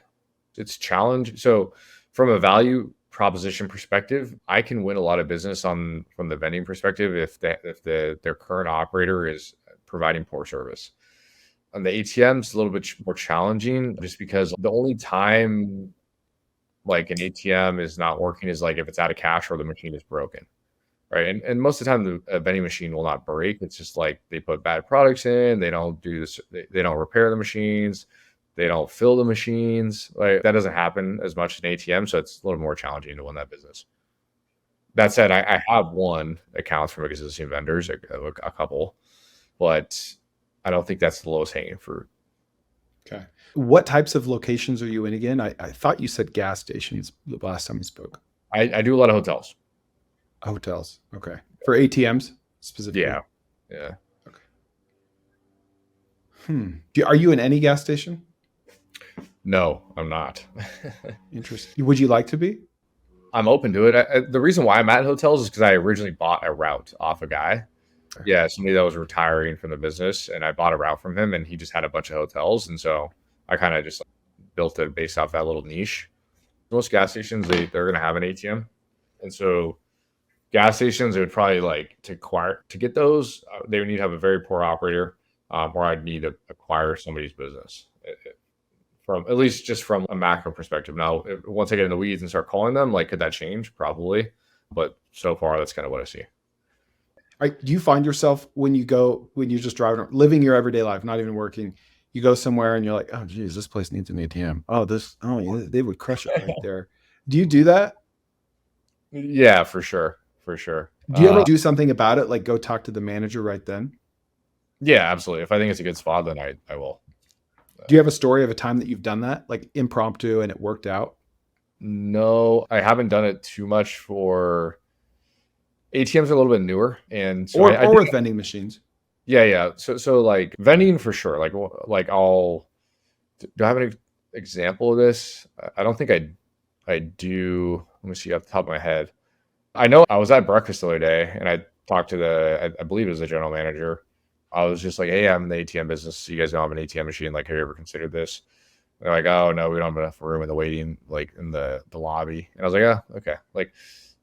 Speaker 1: It's challenge. So from a value proposition perspective, I can win a lot of business from the vending perspective if their current operator is providing poor service. On the ATMs, a little bit more challenging just because the only time like an ATM is not working is like if it's out of cash or the machine is broken. Right. And most of the time, the vending machine will not break. It's just like they put bad products in. They don't do this. They don't repair the machines. They don't fill the machines. Like that doesn't happen as much in ATM. So it's a little more challenging to win that business. That said, I have won accounts from existing vendors, a couple, but I don't think that's the lowest hanging fruit.
Speaker 2: Okay. What types of locations are you in again? I thought you said gas stations the last time we spoke.
Speaker 1: I do a lot of hotels.
Speaker 2: Hotels. Okay. For ATMs specifically?
Speaker 1: Yeah. Yeah.
Speaker 2: Okay. Are you in any gas station?
Speaker 1: No, I'm not.
Speaker 2: Interesting. Would you like to be?
Speaker 1: I'm open to it. The reason why I'm at hotels is because I originally bought a route off a guy. Yeah, somebody that was retiring from the business, and I bought a route from him, and he just had a bunch of hotels, and so I kind of just built it based off that little niche. Most gas stations they're gonna have an ATM, and so gas stations they would probably like to acquire to get those. They would need to have a very poor operator, or I'd need to acquire somebody's business. From at least just from a macro perspective. Now, once I get in the weeds and start calling them, like, could that change? Probably, but so far, that's kind of what I see.
Speaker 2: Do you find yourself when you're just driving, living your everyday life, not even working, you go somewhere and you're like, oh, geez, this place needs an ATM. Oh, yeah, they would crush it right there. Do you do that?
Speaker 1: Yeah, for sure, for sure.
Speaker 2: Do you ever do something about it? Like go talk to the manager right then?
Speaker 1: Yeah, absolutely. If I think it's a good spot, then I will.
Speaker 2: Do you have a story of a time that you've done that, like impromptu and it worked out?
Speaker 1: No, I haven't done it too much for ATMs are a little bit newer, and so I
Speaker 2: Or
Speaker 1: did,
Speaker 2: with vending machines?
Speaker 1: yeah. So like vending for sure. Like I'll do I have an example of this? I don't think I do. Let me see off the top of my head. I know I was at breakfast the other day and I talked to I believe it was the general manager. I was just like, hey, I'm in the ATM business. So you guys don't have an ATM machine. Like, have you ever considered this? They're like, oh no, we don't have enough room in the waiting, like in the lobby. And I was like, yeah, okay. Like,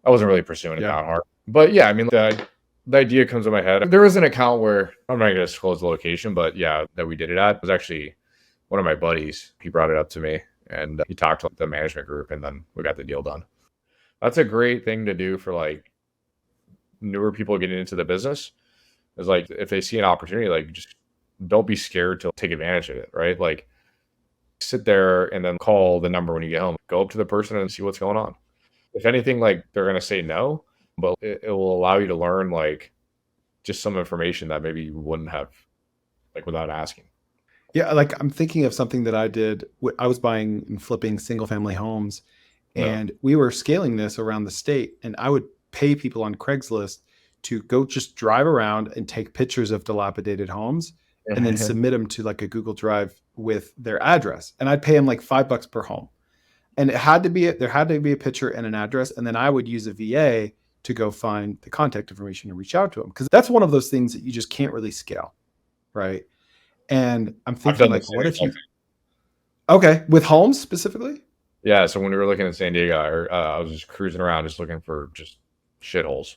Speaker 1: I wasn't really pursuing it
Speaker 2: Yeah.
Speaker 1: that hard. But yeah, I mean, the idea comes in my head. There was an account where I'm not going to disclose the location, but yeah, that we did it at was actually one of my buddies. He brought it up to me and he talked to the management group, and then we got the deal done. That's a great thing to do for like newer people getting into the business. Is like if they see an opportunity, like just don't be scared to take advantage of it, right? Like sit there and then call the number when you get home. Go up to the person and see what's going on. If anything, like they're gonna say no, but it will allow you to learn like just some information that maybe you wouldn't have like without asking.
Speaker 2: Yeah, like I'm thinking of something that I did. I was buying and flipping single family homes,
Speaker 1: No.
Speaker 2: and we were scaling this around the state. And I would pay people on Craigslist to go just drive around and take pictures of dilapidated homes and then submit them to like a Google Drive with their address. And I'd pay them like $5 per home. And there had to be a picture and an address. And then I would use a VA to go find the contact information and reach out to them. Because that's one of those things that you just can't really scale. Right. And I'm
Speaker 1: I've
Speaker 2: thinking
Speaker 1: done the
Speaker 2: like,
Speaker 1: same
Speaker 2: what if you,
Speaker 1: exact thing.
Speaker 2: okay, with homes specifically?
Speaker 1: Yeah, so when we were looking at San Diego, I was just cruising around, just looking for just shitholes.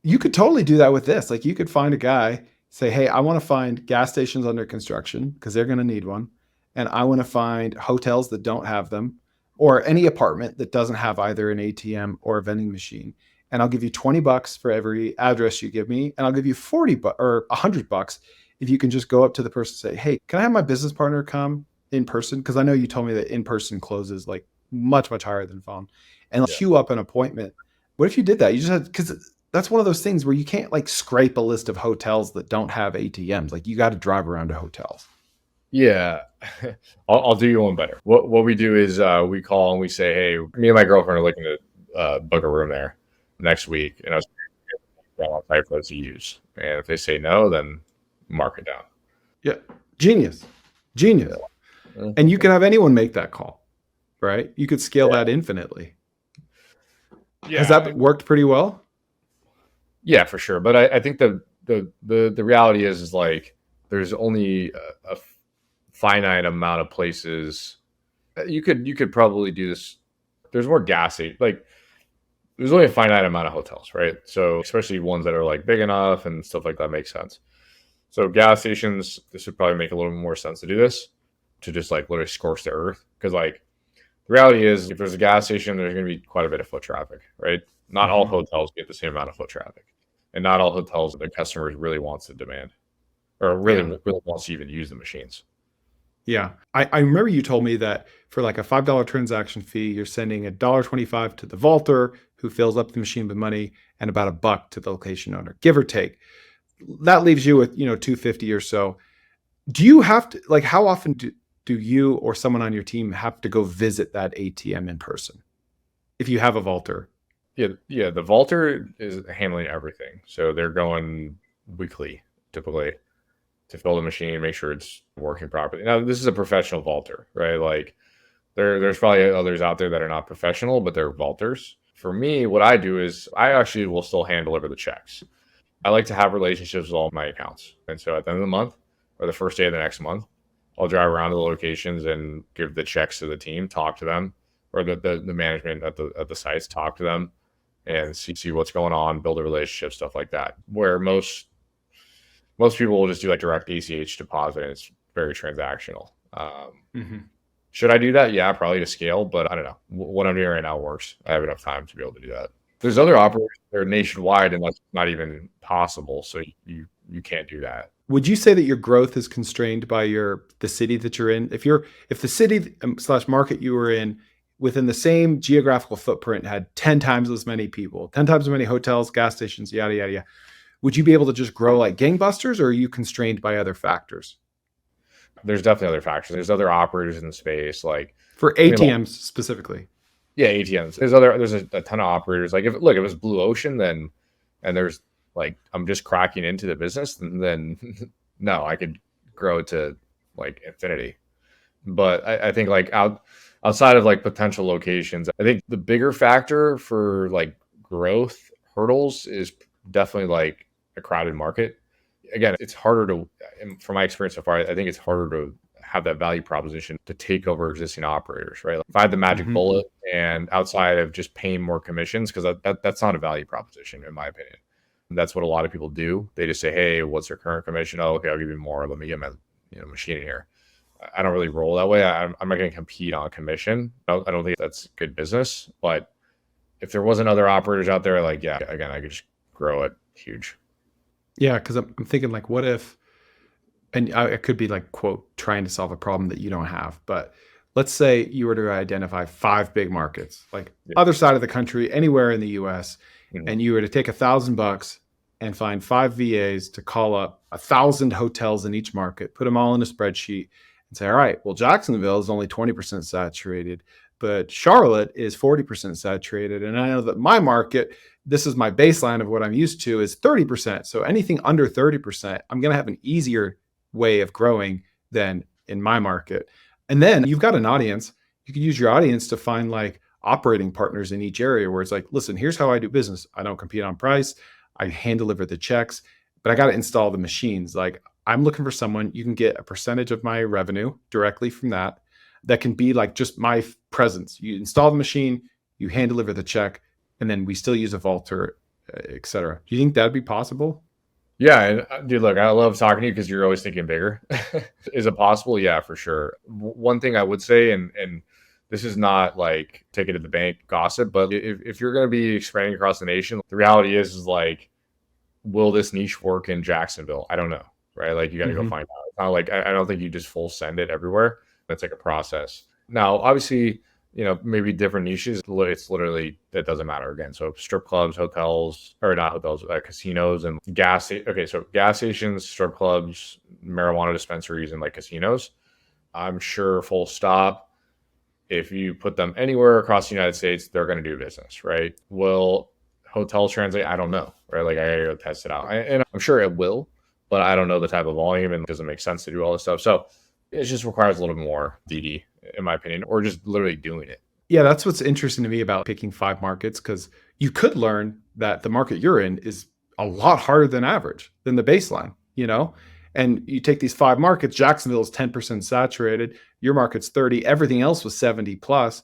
Speaker 2: You could totally do that with this. Like you could find a guy, say, hey, I want to find gas stations under construction because they're going to need one. And I want to find hotels that don't have them or any apartment that doesn't have either an ATM or a vending machine. And I'll give you $20 for every address you give me. And I'll give you 40 or $100 if you can just go up to the person and say, hey, can I have my business partner come in person? Because I know you told me that in person closes like much, much higher than phone, and
Speaker 1: Yeah.
Speaker 2: queue up an appointment. What if you did that? You just had, because that's one of those things where you can't like scrape a list of hotels that don't have ATMs. Like you got to drive around to hotels.
Speaker 1: Yeah, I'll do you one better. What we do is we call and we say, hey, me and my girlfriend are looking to book a room there next week, and I was on site for us to use. And if they say no, then mark it down.
Speaker 2: Yeah. Genius. Genius.
Speaker 1: Yeah.
Speaker 2: And you can have anyone make that call, right? You could scale that infinitely.
Speaker 1: Yeah,
Speaker 2: Has that worked pretty well?
Speaker 1: yeah, for sure. But I think the reality is like there's only a finite amount of places. You could probably do this. There's more like there's only a finite amount of hotels, right? So especially ones that are like big enough and stuff like that makes sense. So gas stations, this would probably make a little bit more sense to do this, to just like literally scorch the earth. Because like the reality is if there's a gas station, there's going to be quite a bit of foot traffic, right? Not all hotels get the same amount of foot traffic. And not all hotels, the customers really wants to demand or
Speaker 2: Yeah.
Speaker 1: really wants to even use the machines.
Speaker 2: Yeah. I remember you told me that for like a $5 transaction fee, you're sending $1.25 to the vaulter who fills up the machine with money and about $1 to the location owner, give or take. That leaves you with, 250 or so. Do you have to, like, how often do you or someone on your team have to go visit that ATM in person if you have a vaulter?
Speaker 1: Yeah, the vaulter is handling everything. So they're going weekly. typically to fill the machine, make sure it's working properly. Now, this is a professional vaulter, right? Like there's probably others out there that are not professional, but they're vaulters. For me, what I do is I actually will still hand deliver the checks. I like to have relationships with all my accounts. And so at the end of the month or the first day of the next month, I'll drive around to the locations and give the checks to the team, talk to them, or the management at the sites, talk to them and see what's going on, build a relationship, stuff like that. Where most people will just do like direct ACH deposit and it's very transactional.
Speaker 2: Mm-hmm.
Speaker 1: Should I do that? Yeah, probably to scale, but I don't know. What I'm doing right now works. I have enough time to be able to do that. There's other operators that are nationwide, and that's not even possible. So you can't do that.
Speaker 2: Would you say that your growth is constrained by the city that you're in? If the city slash market you were in within the same geographical footprint had 10 times as many people, 10 times as many hotels, gas stations, yada, yada, yada, would you be able to just grow like gangbusters, or are you constrained by other factors?
Speaker 1: There's definitely other factors. There's other operators in the space, like
Speaker 2: For
Speaker 1: I mean,
Speaker 2: ATMs specifically.
Speaker 1: yeah, ATMs. There's a ton of operators. Like if it was blue ocean, then and there's like I'm just cracking into the business, then no, I could grow to like infinity. But I think like outside of like potential locations, I think the bigger factor for like growth hurdles is definitely like a crowded market. Again, it's harder to, from my experience so far, I think it's harder to have that value proposition to take over existing operators, right? Like if I had the magic
Speaker 2: Mm-hmm.
Speaker 1: bullet and outside of just paying more commissions, because that's not a value proposition, in my opinion. That's what a lot of people do. They just say, hey, what's their current commission? Oh, okay, I'll give you more. Let me get my machine in here. I don't really roll that way. I'm not going to compete on commission. I don't think that's good business. But if there wasn't other operators out there, like, yeah, again, I could just grow it huge.
Speaker 2: Yeah, because I'm thinking like, what if, and it could be like, quote, trying to solve a problem that you don't have. But let's say you were to identify 5 big markets, like
Speaker 1: Yeah.
Speaker 2: other side of the country, anywhere in the US,
Speaker 1: Mhm.
Speaker 2: and you were to take $1,000 and find 5 VAs to call up 1,000 hotels in each market, put them all in a spreadsheet and say, all right, well, Jacksonville is only 20% saturated, but Charlotte is 40% saturated. And I know that my market, this is my baseline of what I'm used to, is 30%. So anything under 30%, I'm going to have an easier way of growing than in my market. And then you've got an audience. You can use your audience to find like operating partners in each area where it's like, listen, here's how I do business. I don't compete on price. I hand deliver the checks, but I got to install the machines. Like I'm looking for someone, you can get a percentage of my revenue directly from that. That can be like just my presence. You install the machine, you hand deliver the check, and then we still use a vaulter, et cetera. Do you think that'd be possible?
Speaker 1: Yeah, and dude, look, I love talking to you because you're always thinking bigger. Is it possible? Yeah, for sure. One thing I would say, and this is not like take it to the bank gossip, but if you're going to be expanding across the nation, the reality is like, will this niche work in Jacksonville? I don't know, right? Like you got to go
Speaker 2: Mm-hmm.
Speaker 1: find out. It's not like I don't think you just full send it everywhere. That's like a process. Now, obviously, maybe different niches. It's literally that doesn't matter again. So strip clubs, hotels, or not hotels, casinos and Okay, so gas stations, strip clubs, marijuana dispensaries, and like casinos. I'm sure, full stop. If you put them anywhere across the United States, they're going to do business, right? Will hotels translate? I don't know, right? Like I gotta go test it out, and I'm sure it will, but I don't know the type of volume, and it doesn't make sense to do all this stuff. So it just requires a little bit more DD, in my opinion, or just literally doing it.
Speaker 2: Yeah, that's what's interesting to me about picking 5 markets, because you could learn that the market you're in is a lot harder than average, than the baseline, you know? And you take these 5 markets, Jacksonville is 10% saturated, your market's 30, everything else was 70 plus.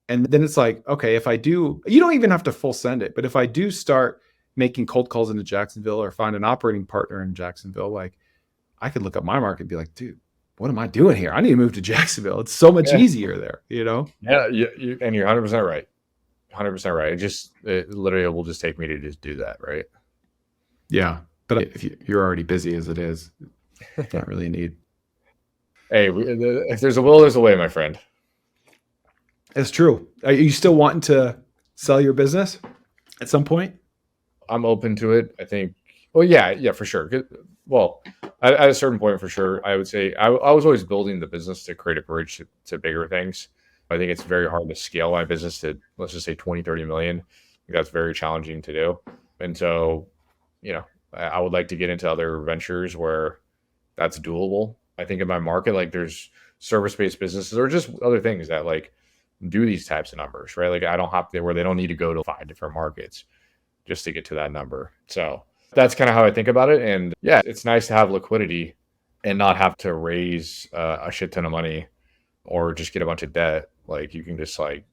Speaker 2: And then it's like, okay, if I do, you don't even have to full send it, but if I do start making cold calls into Jacksonville or find an operating partner in Jacksonville, like I could look up my market and be like, dude, what am I doing here? I need to move to Jacksonville. It's so much
Speaker 1: Yeah,
Speaker 2: easier there, you know?
Speaker 1: yeah, and you're 100% right. 100% right. It literally will just take me to just do that, right?
Speaker 2: Yeah. But if you're already busy as it is, not really a need.
Speaker 1: Hey, if there's a will, there's a way, my friend.
Speaker 2: It's true. Are you still wanting to sell your business at some point?
Speaker 1: I'm open to it. I think. Well, yeah, for sure. Well, at a certain point, for sure, I would say I was always building the business to create a bridge to bigger things. I think it's very hard to scale my business to, let's just say 20, 30 million. I think that's very challenging to do. And so, I would like to get into other ventures where that's doable. I think in my market, like there's service-based businesses or just other things that like do these types of numbers, right? Like I don't have to where they don't need to go to 5 different markets just to get to that number. So that's kind of how I think about it. And yeah, it's nice to have liquidity and not have to raise a shit ton of money or just get a bunch of debt. Like you can just like,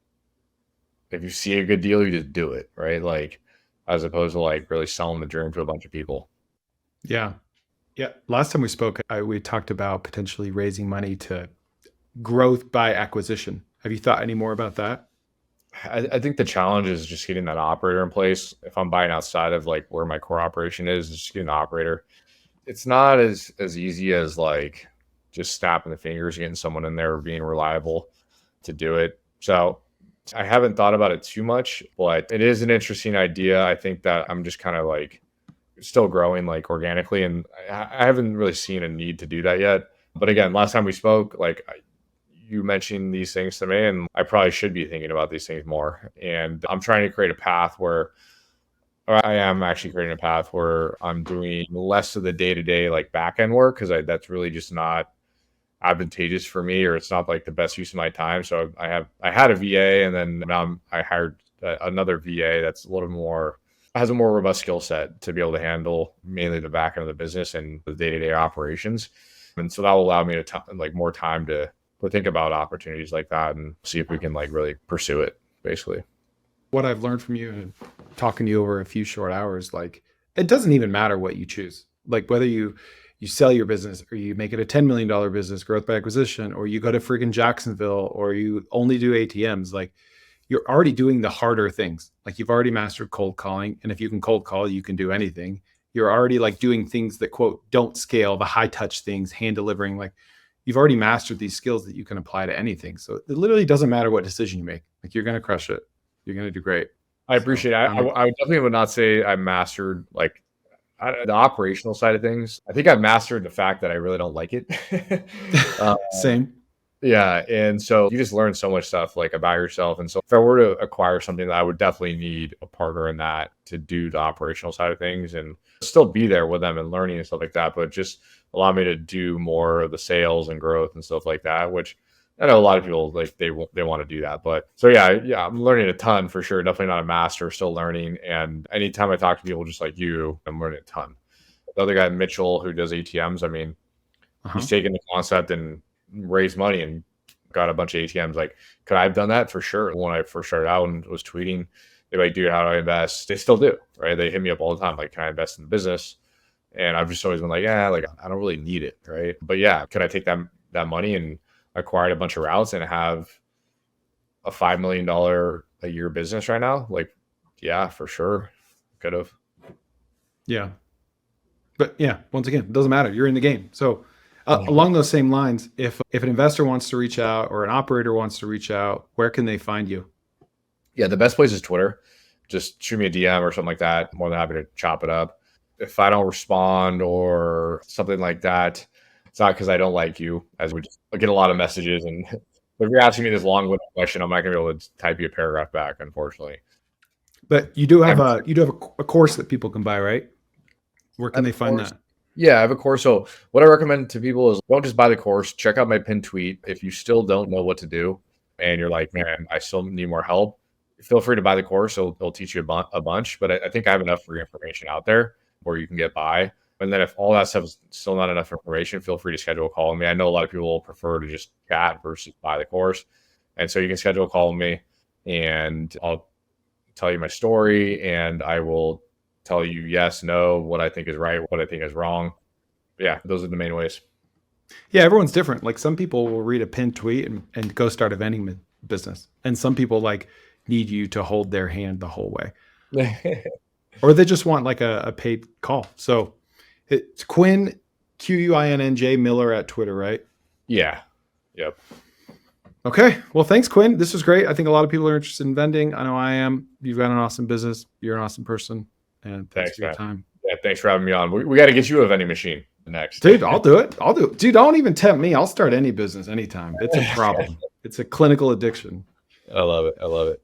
Speaker 1: if you see a good deal, you just do it, right? Like as opposed to like really selling the dream to a bunch of people.
Speaker 2: Yeah. Yeah. Last time we spoke, we talked about potentially raising money to growth by acquisition. Have you thought any more about that?
Speaker 1: I think the challenge is just getting that operator in place. If I'm buying outside of like where my core operation is, just getting the operator. It's not as easy as like just snapping the fingers, getting someone in there being reliable to do it. So I haven't thought about it too much, but it is an interesting idea. I think that I'm just kind of like still growing like organically, and I haven't really seen a need to do that yet. But again, last time we spoke, like you mentioned these things to me, and I probably should be thinking about these things more. And I'm trying to create a path where or I am actually creating a path where I'm doing less of the day to day like back end work because that's really just not advantageous for me, or it's not like the best use of my time. So I had a VA, and then now I hired another VA that's a little more has a more robust skill set to be able to handle mainly the back end of the business and the day to day operations. And so that will allow me to like more time to think about opportunities like that and see if we can like really pursue it basically.
Speaker 2: What I've learned from you and talking to you over a few short hours, like it doesn't even matter what you choose. Like whether you sell your business or you make it a $10 million business, growth by acquisition, or you go to freaking Jacksonville, or you only do ATMs, like you're already doing the harder things. Like you've already mastered cold calling. And if you can cold call, you can do anything. You're already like doing things that quote, don't scale, the high touch things, hand delivering. Like you've already mastered these skills that you can apply to anything. So it literally doesn't matter what decision you make. Like you're going to crush it. You're going to do great.
Speaker 1: I
Speaker 2: So
Speaker 1: appreciate it.
Speaker 2: I'm
Speaker 1: I definitely would not say I mastered like the operational side of things. I think I mastered the fact that I really don't like it. uh,
Speaker 2: same.
Speaker 1: yeah, and so you just learn so much stuff like about yourself. And so if I were to acquire something, I would definitely need a partner in that to do the operational side of things and still be there with them and learning and stuff like that. But just allow me to do more of the sales and growth and stuff like that, which I know a lot of people like they want to do that. But so yeah, I'm learning a ton for sure. Definitely not a master, still learning. And anytime I talk to people just like you, I'm learning a ton. The other guy, Mitchell, who does ATMs, I mean,
Speaker 2: Uh-huh.
Speaker 1: he's taken the concept and raised money and got a bunch of ATMs. Like, could I have done that? For sure. When I first started out and was tweeting, they're like, dude, how do I invest? They still do, right? They hit me up all the time. Like, can I invest in the business? And I've just always been like, yeah, like I don't really need it, right? But yeah, could I take that money and acquire a bunch of routes and have a $5 million a year business right now? Like, yeah, for sure. Could have.
Speaker 2: Yeah. But yeah, once again, it doesn't matter. You're in the game. So
Speaker 1: Yeah.
Speaker 2: along those same lines, if an investor wants to reach out or an operator wants to reach out, where can they find you?
Speaker 1: Yeah, the best place is Twitter. Just shoot me a DM or something like that. More than happy to chop it up. If I don't respond or something like that, it's not because I don't like you, as we just I get a lot of messages. And if you're asking me this long-winded question, I'm not going to be able to type you a paragraph back, unfortunately.
Speaker 2: But you do
Speaker 1: I
Speaker 2: have
Speaker 1: have,
Speaker 2: a course that people can buy, right? Where
Speaker 1: I
Speaker 2: can
Speaker 1: have
Speaker 2: they
Speaker 1: a
Speaker 2: find
Speaker 1: course.
Speaker 2: that?
Speaker 1: Yeah, I have a course. So what I recommend to people is don't just buy the course. Check out my pinned tweet. If you still don't know what to do and you're like, man, I still need more help, feel free to buy the course. It'll teach you a bunch. But I think I have enough free information out there where you can get by. And then if all that stuff is still not enough information, feel free to schedule a call with me. I know a lot of people will prefer to just chat versus buy the course. And so you can schedule a call with me and I'll tell you my story and I will tell you yes, no, what I think is right, what I think is wrong. Yeah, those are the main ways.
Speaker 2: Yeah, everyone's different. Like some people will read a pinned tweet and go start a vending business. And some people like need you to hold their hand the whole way. Or they just want like a paid call. So it's Quinn, QUINNJ Miller at Twitter, right?
Speaker 1: Yeah. Yep.
Speaker 2: Okay. Well, thanks, Quinn. This was great. I think a lot of people are interested in vending. I know I am. You've got an awesome business. You're an awesome person. And thanks
Speaker 1: Thanks,
Speaker 2: for your
Speaker 1: man.
Speaker 2: time.
Speaker 1: Yeah, thanks for having me on. We got to get you a vending machine next.
Speaker 2: Dude, I'll do it. I'll do it. Dude, don't even tempt me. I'll start any business anytime. It's a problem. It's a clinical addiction.
Speaker 1: I love it. I love it.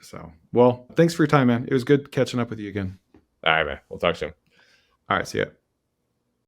Speaker 2: So, well, thanks for your time, man. It was good catching up with you again.
Speaker 1: All right, man. We'll talk soon.
Speaker 2: All right, see ya.